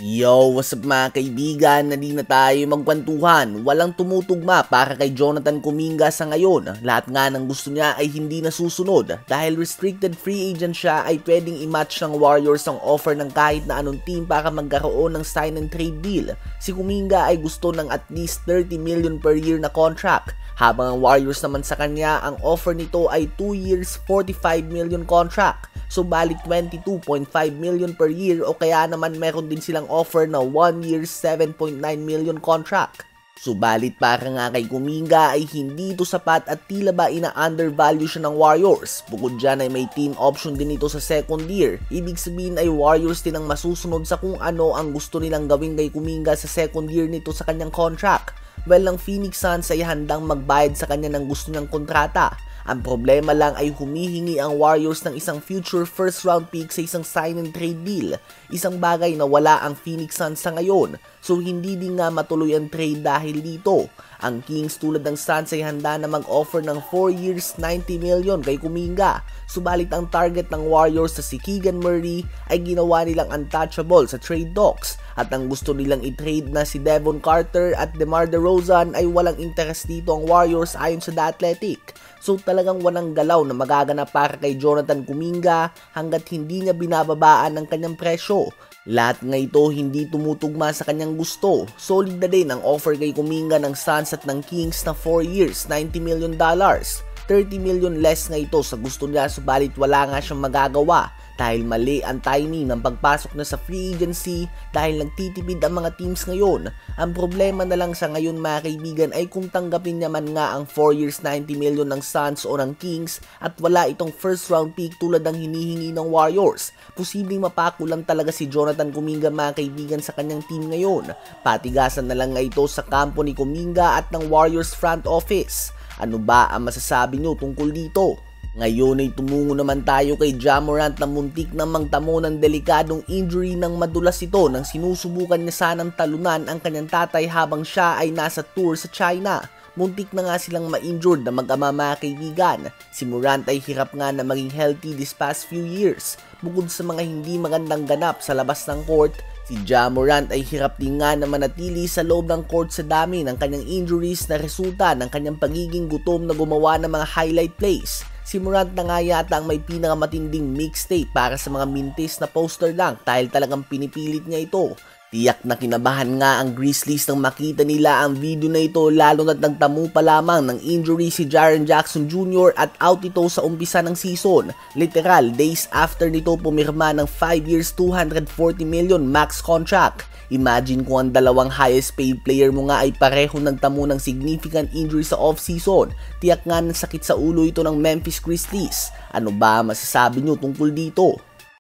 Yo, what's up mga kaibigan? Nandito na tayo magkwentuhan. Walang tumutugma para kay Jonathan Kuminga sa ngayon. Lahat nga ng gusto niya ay hindi nasusunod. Dahil restricted free agent siya ay pwedeng i-match ng Warriors ang offer ng kahit na anong team para magkaroon ng sign and trade deal. Si Kuminga ay gusto ng at least 30 million per year na contract. Habang ang Warriors naman sa kanya, ang offer nito ay 2 years 45 million contract. So balik 22.5 million per year o kaya naman meron din silang offer na 1 year 7.9 million contract. Subalit para nga kay Kuminga ay hindi ito sapat at tila ba ina-undervalue siya ng Warriors. Bukod dyan ay may team option din ito sa second year. Ibig sabihin ay Warriors din ang masusunod sa kung ano ang gusto nilang gawin kay Kuminga sa second year nito sa kanyang contract. Well, ang Phoenix Suns ay handang magbayad sa kanya ng gusto niyang kontrata. Ang problema lang ay humihingi ang Warriors ng isang future first round pick sa isang sign and trade deal. Isang bagay na wala ang Phoenix Suns sa ngayon. So hindi din nga matuloy ang trade dahil dito. Ang Kings tulad ng Suns ay handa na mag-offer ng 4 years 90 million kay Kuminga. Subalit ang target ng Warriors sa si Keegan Murray ay ginawa nilang untouchable sa trade talks. At ang gusto nilang i-trade na si Devon Carter at DeMar DeRozan ay walang interest dito ang Warriors ayon sa The Athletic. So talagang walang galaw na magaganap para kay Jonathan Kuminga hanggat hindi niya binababaan ang kanyang presyo. Lahat nga ito hindi tumutugma sa kanyang gusto. Solid na din ang offer kay Kuminga ng Suns at ng Kings na 4 years, $90 million. 30 million less nga ito sa gusto niya subalit wala nga siyang magagawa. Dahil mali ang timing ng pagpasok na sa free agency dahil nagtitipid ang mga teams ngayon. Ang problema na lang sa ngayon mga kaibigan ay kung tanggapin niya man nga ang 4 years 90 million ng Suns o ng Kings at wala itong first round pick tulad ng hinihingi ng Warriors. Posibleng mapako lang talaga si Jonathan Kuminga mga kaibigan sa kanyang team ngayon. Patigasan na lang nga ito sa kampo ni Kuminga at ng Warriors front office. Ano ba ang masasabi nyo tungkol dito? Ngayon ay tumungo naman tayo kay Ja Morant na muntik na magtamo ng delikadong injury ng madulas ito nang sinusubukan niya sanang talunan ang kanyang tatay habang siya ay nasa tour sa China. Muntik na nga silang ma-injured na mag-ama mga kaibigan. Si Morant ay hirap nga na maging healthy this past few years. Bukod sa mga hindi magandang ganap sa labas ng court, si Ja Morant ay hirap din nga na manatili sa loob ng court sa dami ng kanyang injuries na resulta ng kanyang pagiging gutom na gumawa ng mga highlight plays. Si Morant na nga yata ang may pinakamatinding mixtape para sa mga mintis na poster lang dahil talagang pinipilit niya ito. Tiyak na kinabahan nga ang Grizzlies nang makita nila ang video na ito lalo na't nagtamo pa lamang ng injury si Jaren Jackson Jr. at out ito sa umpisa ng season. Literal, days after nito pumirma ng 5 years 240 million max contract. Imagine kung ang dalawang highest paid player mo nga ay pareho nagtamo ng significant injury sa off-season. Tiyak nga ng sakit sa ulo ito ng Memphis Grizzlies. Ano ba masasabi nyo tungkol dito?